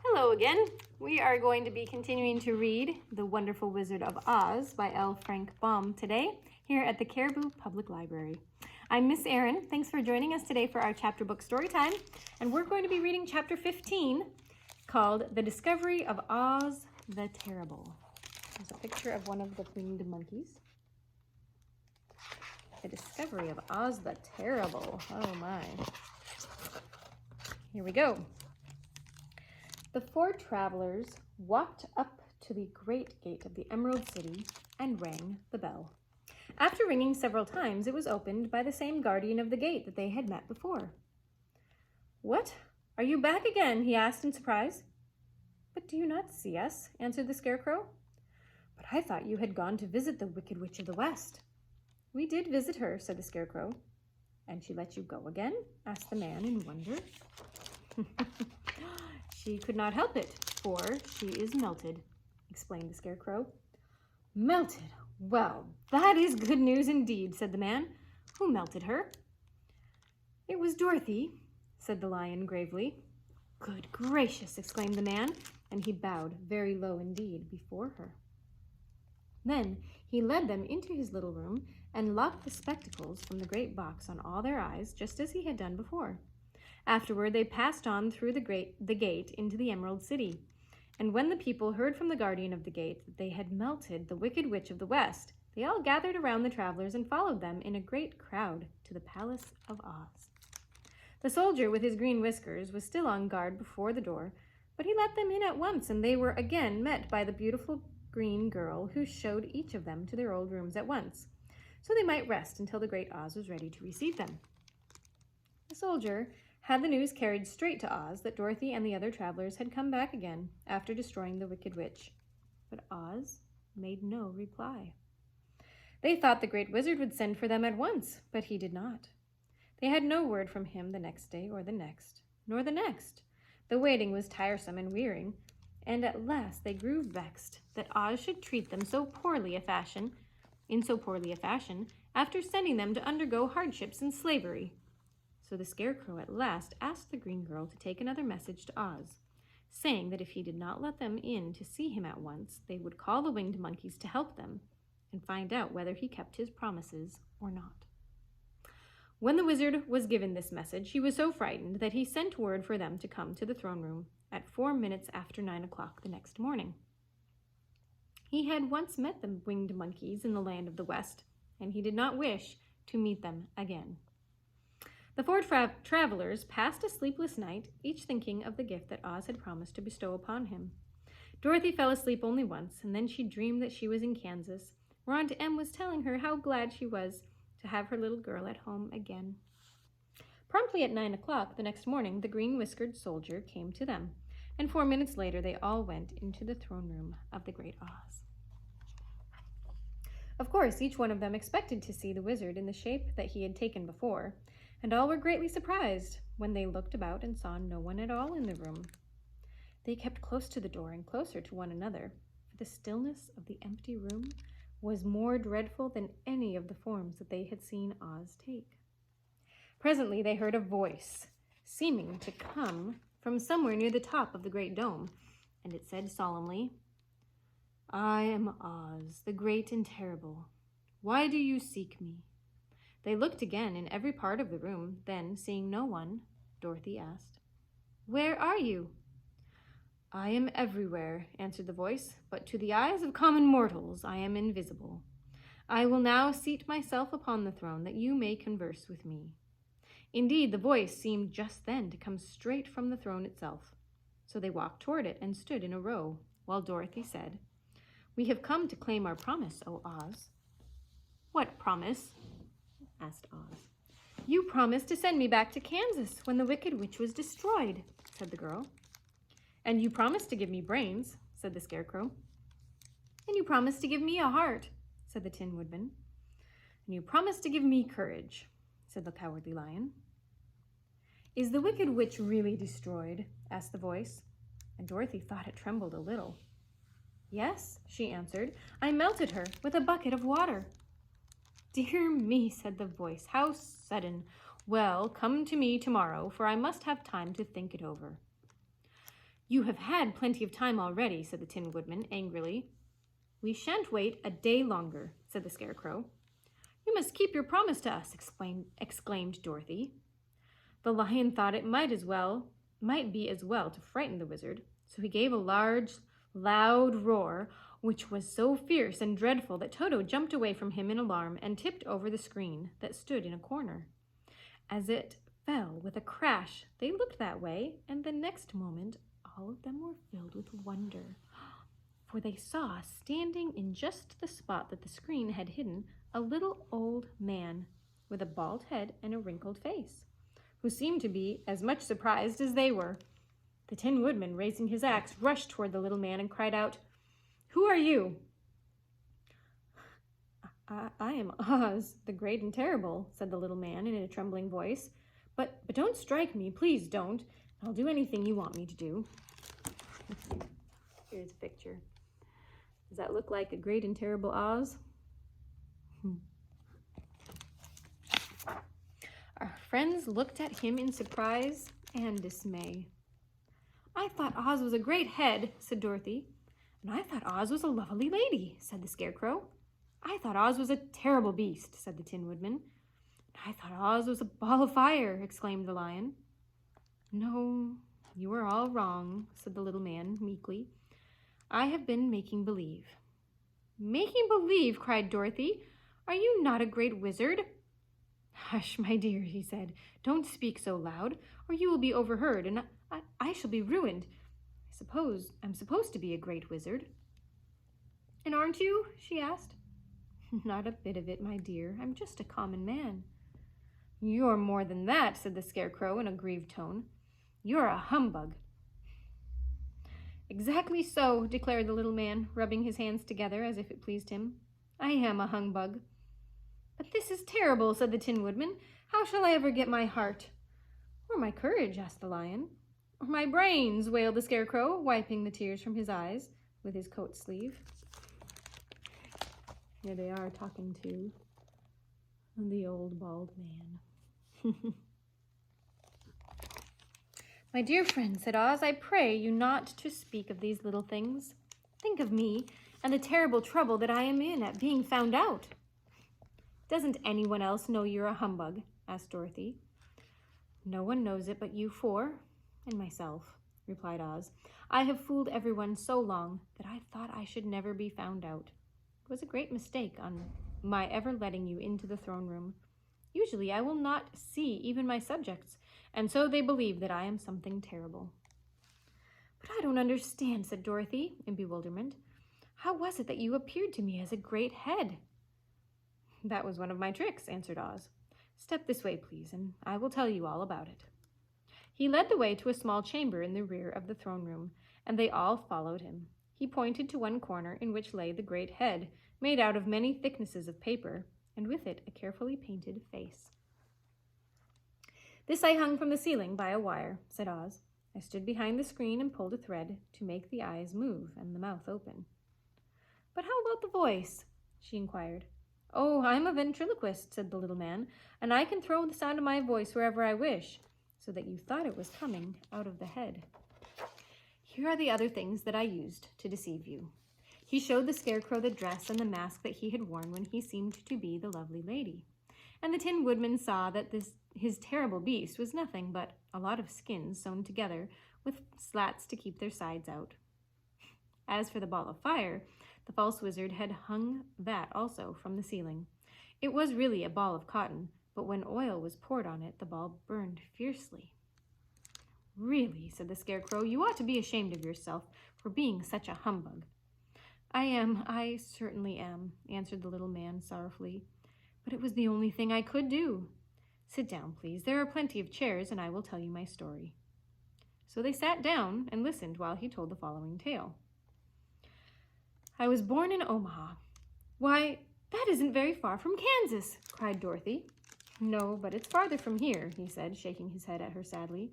Hello again. We are going to be continuing to read The Wonderful Wizard of Oz by L. Frank Baum today here at the Caribou Public Library. I'm Miss Erin. Thanks for joining us today for our chapter book story time. And we're going to be reading chapter 15 called The Discovery of Oz the Terrible. There's a picture of one of the winged monkeys. The Discovery of Oz the Terrible. Oh my. Here we go. The four travelers walked up to the great gate of the Emerald City and rang the bell. After ringing several times, it was opened by the same guardian of the gate that they had met before. "What? Are you back again?" he asked in surprise. "But do you not see us?" answered the Scarecrow. "But I thought you had gone to visit the Wicked Witch of the West." "We did visit her," said the Scarecrow. "And she let you go again?" asked the man in wonder. "She could not help it, for she is melted," explained the Scarecrow. "Melted? Well, that is good news indeed," said the man. "Who melted her?" "It was Dorothy," said the lion gravely. "Good gracious!" exclaimed the man, and he bowed very low indeed before her. Then he led them into his little room and locked the spectacles from the great box on all their eyes, just as he had done before. Afterward, they passed on through the gate into the Emerald City. And when the people heard from the guardian of the gate that they had melted the Wicked Witch of the West, they all gathered around the travelers and followed them in a great crowd to the Palace of Oz. The soldier with his green whiskers was still on guard before the door, but he let them in at once, and they were again met by the beautiful green girl, who showed each of them to their old rooms at once, so they might rest until the great Oz was ready to receive them. The soldier had the news carried straight to Oz that Dorothy and the other travelers had come back again after destroying the Wicked Witch. But Oz made no reply. They thought the great wizard would send for them at once, but he did not. They had no word from him the next day or the next, nor the next. The waiting was tiresome and wearying, and at last they grew vexed that Oz should treat them in so poorly a fashion, after sending them to undergo hardships and slavery. So the Scarecrow at last asked the green girl to take another message to Oz, saying that if he did not let them in to see him at once, they would call the winged monkeys to help them and find out whether he kept his promises or not. When the wizard was given this message, he was so frightened that he sent word for them to come to the throne room at 4 minutes after 9 o'clock the next morning. He had once met the winged monkeys in the land of the West, and he did not wish to meet them again. The four travelers passed a sleepless night, each thinking of the gift that Oz had promised to bestow upon him. Dorothy fell asleep only once, and then she dreamed that she was in Kansas, where Aunt Em was telling her how glad she was to have her little girl at home again. Promptly at 9 o'clock the next morning, the green-whiskered soldier came to them, and 4 minutes later they all went into the throne room of the great Oz. Of course, each one of them expected to see the wizard in the shape that he had taken before, and all were greatly surprised when they looked about and saw no one at all in the room. They kept close to the door and closer to one another, for the stillness of the empty room was more dreadful than any of the forms that they had seen Oz take. Presently they heard a voice, seeming to come from somewhere near the top of the great dome, and it said solemnly, "I am Oz, the great and terrible. Why do you seek me?" They looked again in every part of the room. Then, seeing no one, Dorothy asked, "Where are you?" "I am everywhere," answered the voice, "but to the eyes of common mortals I am invisible. I will now seat myself upon the throne that you may converse with me." Indeed, the voice seemed just then to come straight from the throne itself. So they walked toward it and stood in a row, while Dorothy said, "We have come to claim our promise, O Oz." "What promise?" asked Oz. "You promised to send me back to Kansas when the Wicked Witch was destroyed," said the girl. "And you promised to give me brains," said the Scarecrow. "And you promised to give me a heart," said the Tin Woodman. "And you promised to give me courage," said the Cowardly Lion. "Is the Wicked Witch really destroyed?" asked the voice, and Dorothy thought it trembled a little. "Yes," she answered. "I melted her with a bucket of water." "Dear me," said the voice, "how sudden! Well, come to me tomorrow, for I must have time to think it over." You have had plenty of time already, said the Tin Woodman angrily. We shan't wait a day longer, said the Scarecrow. You must keep your promise to us, exclaimed Dorothy. The Lion thought it might be as well to frighten the Wizard, so he gave a large, loud roar, which was so fierce and dreadful that Toto jumped away from him in alarm and tipped over the screen that stood in a corner. As it fell with a crash, they looked that way, and the next moment all of them were filled with wonder, for they saw, standing in just the spot that the screen had hidden, a little old man with a bald head and a wrinkled face, who seemed to be as much surprised as they were. The Tin Woodman, raising his axe, rushed toward the little man and cried out, "Who are you?" I am Oz, the Great and Terrible, said the little man in a trembling voice. But don't strike me, please don't. I'll do anything you want me to do. Here's a picture. Does that look like a great and terrible Oz? Our friends looked at him in surprise and dismay. I thought Oz was a great head, said Dorothy. And I thought Oz was a lovely lady, said the Scarecrow. I thought Oz was a terrible beast, said the Tin Woodman. I thought Oz was a ball of fire, exclaimed the Lion. No, you are all wrong, said the little man meekly. I have been making believe. Making believe, cried Dorothy. Are you not a great wizard? Hush, my dear, he said. Don't speak so loud, or you will be overheard, and I shall be ruined. I suppose I'm supposed to be a great wizard. And aren't you? She asked. Not a bit of it, my dear. I'm just a common man. You're more than that, said the Scarecrow in a grieved tone. You're a humbug. Exactly so, declared the little man, rubbing his hands together as if it pleased him. I am a humbug. But this is terrible, said the Tin Woodman. How shall I ever get my heart? Or my courage, asked the Lion. Or my brains, wailed the Scarecrow, wiping the tears from his eyes with his coat sleeve. Here they are talking to the old bald man. My dear friend, said Oz, I pray you not to speak of these little things. Think of me and the terrible trouble that I am in at being found out. Doesn't anyone else know you're a humbug? Asked Dorothy. No one knows it but you four and myself, replied Oz. I have fooled everyone so long that I thought I should never be found out. It was a great mistake on my ever letting you into the throne room. Usually I will not see even my subjects, and so they believe that I am something terrible. But I don't understand, said Dorothy in bewilderment. How was it that you appeared to me as a great head? That was one of my tricks, answered Oz. Step this way, please, and I will tell you all about it. He led the way to a small chamber in the rear of the throne room, and they all followed him. He pointed to one corner in which lay the great head, made out of many thicknesses of paper, and with it a carefully painted face. This I hung from the ceiling by a wire, said Oz. I stood behind the screen and pulled a thread to make the eyes move and the mouth open. But how about the voice? She inquired. Oh, I'm a ventriloquist, said the little man, and I can throw the sound of my voice wherever I wish, so that you thought it was coming out of the head. Here are the other things that I used to deceive you. He showed the Scarecrow the dress and the mask that he had worn when he seemed to be the lovely lady. And the Tin Woodman saw that his terrible beast was nothing but a lot of skins sewn together with slats to keep their sides out. As for the ball of fire, the false wizard had hung that also from the ceiling. It was really a ball of cotton, but when oil was poured on it, the ball burned fiercely. Really, said the Scarecrow, you ought to be ashamed of yourself for being such a humbug. I certainly am, answered the little man sorrowfully. But it was the only thing I could do. Sit down, please. There are plenty of chairs, and I will tell you my story. So they sat down and listened while he told the following tale. I was born in Omaha. Why, that isn't very far from Kansas, cried Dorothy. No, but it's farther from here, he said, shaking his head at her sadly.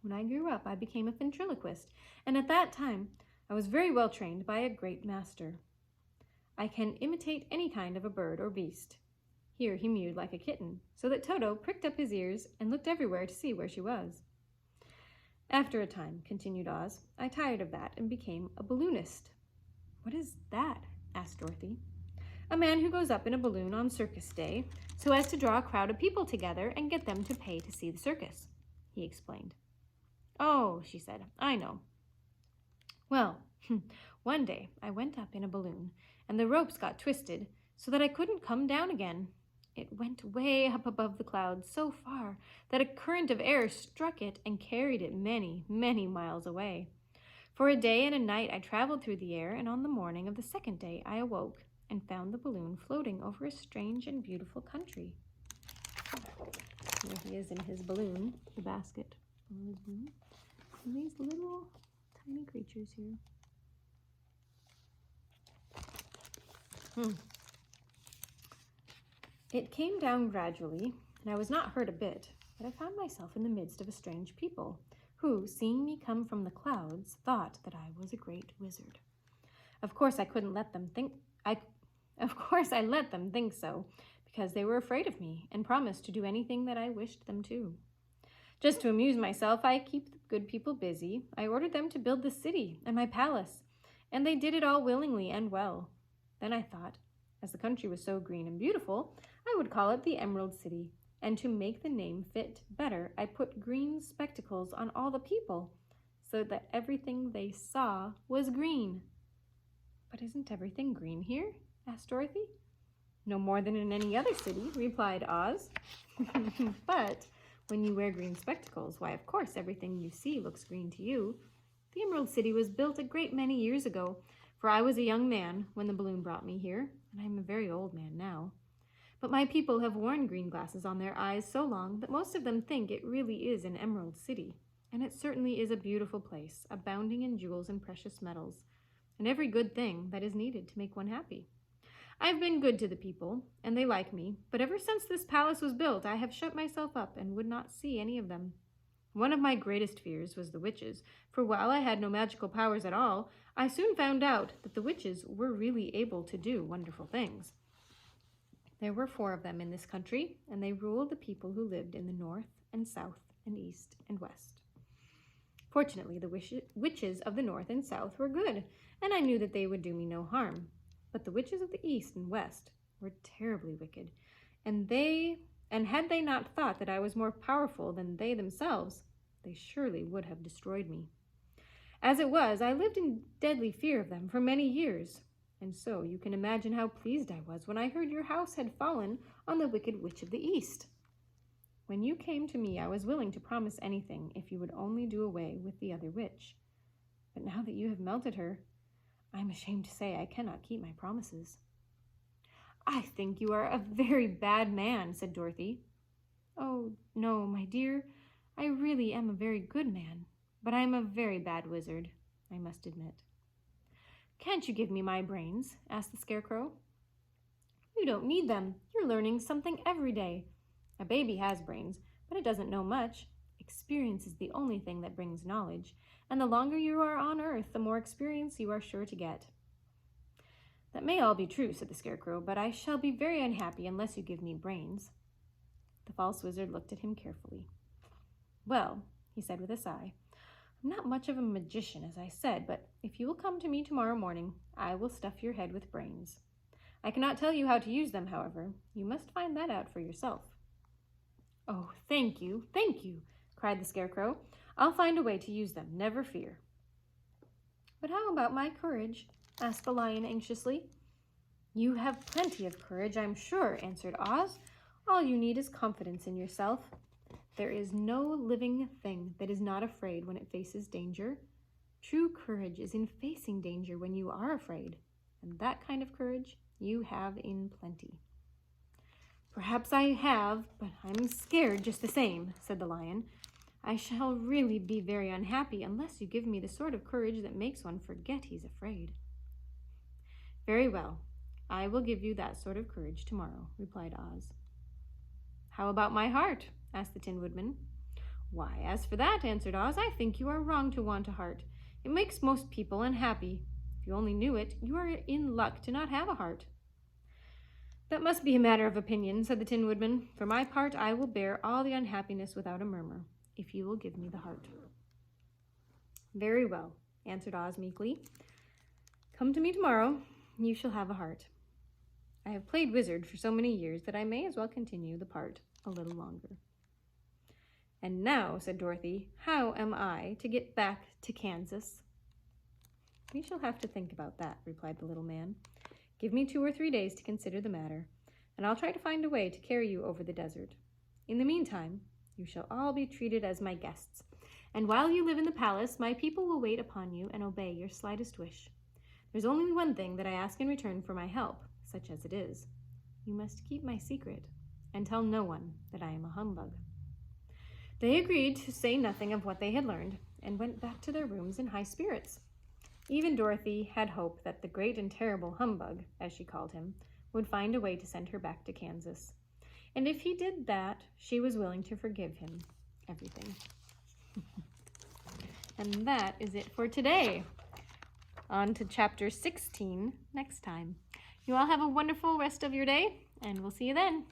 When I grew up, I became a ventriloquist, and at that time, I was very well trained by a great master. I can imitate any kind of a bird or beast. Here he mewed like a kitten, so that Toto pricked up his ears and looked everywhere to see where she was. After a time, continued Oz, I tired of that and became a balloonist. What is that? Asked Dorothy. A man who goes up in a balloon on circus day so as to draw a crowd of people together and get them to pay to see the circus, he explained. Oh, she said, I know. Well, one day I went up in a balloon and the ropes got twisted so that I couldn't come down again. It went way up above the clouds so far that a current of air struck it and carried it many, many miles away. For a day and a night I traveled through the air, and on the morning of the second day I awoke and found the balloon floating over a strange and beautiful country. Here he is in his balloon, the basket on his balloon. And these little tiny creatures here. It came down gradually, and I was not hurt a bit, but I found myself in the midst of a strange people, who, seeing me come from the clouds, thought that I was a great wizard. Of course, I let them think so, because they were afraid of me and promised to do anything that I wished them to. Just to amuse myself, I keep the good people busy. I ordered them to build the city and my palace, and they did it all willingly and well. Then I thought, as the country was so green and beautiful, I would call it the Emerald City, and to make the name fit better, I put green spectacles on all the people, so that everything they saw was green. But isn't everything green here? Asked Dorothy. No more than in any other city, replied Oz. But when you wear green spectacles, why, of course, everything you see looks green to you. The Emerald City was built a great many years ago, for I was a young man when the balloon brought me here, and I am a very old man now. But my people have worn green glasses on their eyes so long that most of them think it really is an Emerald City, and it certainly is a beautiful place, abounding in jewels and precious metals, and every good thing that is needed to make one happy. I have been good to the people, and they like me, but ever since this palace was built, I have shut myself up and would not see any of them. One of my greatest fears was the witches, for while I had no magical powers at all, I soon found out that the witches were really able to do wonderful things. There were 4 of them in this country, and they ruled the people who lived in the north and south and east and west. Fortunately, the witches of the north and south were good, and I knew that they would do me no harm. But the witches of the east and west were terribly wicked, and had they not thought that I was more powerful than they themselves, they surely would have destroyed me. As it was, I lived in deadly fear of them for many years, and so you can imagine how pleased I was when I heard your house had fallen on the wicked witch of the east. When you came to me, I was willing to promise anything if you would only do away with the other witch. But now that you have melted her, I am ashamed to say I cannot keep my promises. I think you are a very bad man, said Dorothy. Oh, no, my dear, I really am a very good man, but I am a very bad wizard, I must admit. Can't you give me my brains? Asked the Scarecrow. You don't need them. You're learning something every day. A baby has brains, but it doesn't know much. Experience is the only thing that brings knowledge, and the longer you are on Earth, the more experience you are sure to get. That may all be true, said the Scarecrow, but I shall be very unhappy unless you give me brains. The false wizard looked at him carefully. Well, he said with a sigh, I'm not much of a magician, as I said, but if you will come to me tomorrow morning, I will stuff your head with brains. I cannot tell you how to use them, however. You must find that out for yourself. Oh, thank you, cried the Scarecrow. I'll find a way to use them, never fear. But how about my courage? Asked the Lion anxiously. You have plenty of courage, I'm sure, answered Oz. All you need is confidence in yourself. There is no living thing that is not afraid when it faces danger. True courage is in facing danger when you are afraid, and that kind of courage you have in plenty. Perhaps I have, but I'm scared just the same, said the Lion. I shall really be very unhappy unless you give me the sort of courage that makes one forget he's afraid. Very well, I will give you that sort of courage tomorrow, replied Oz. How about my heart? Asked the Tin Woodman. Why, as for that, answered Oz, I think you are wrong to want a heart. It makes most people unhappy. If you only knew it, you are in luck to not have a heart. That must be a matter of opinion, said the Tin Woodman. For my part, I will bear all the unhappiness without a murmur, if you will give me the heart. Very well, answered Oz meekly. Come to me tomorrow. You shall have a heart. I have played wizard for so many years that I may as well continue the part a little longer. And now, said Dorothy, how am I to get back to Kansas? We shall have to think about that, replied the little man. Give me 2 or 3 days to consider the matter, and I'll try to find a way to carry you over the desert. In the meantime, you shall all be treated as my guests, and while you live in the palace, my people will wait upon you and obey your slightest wish. There's only one thing that I ask in return for my help, such as it is. You must keep my secret, and tell no one that I am a humbug. They agreed to say nothing of what they had learned, and went back to their rooms in high spirits. Even Dorothy had hope that the great and terrible humbug, as she called him, would find a way to send her back to Kansas. And if he did that, she was willing to forgive him everything. And that is it for today. On to chapter 16 next time. You all have a wonderful rest of your day, and we'll see you then.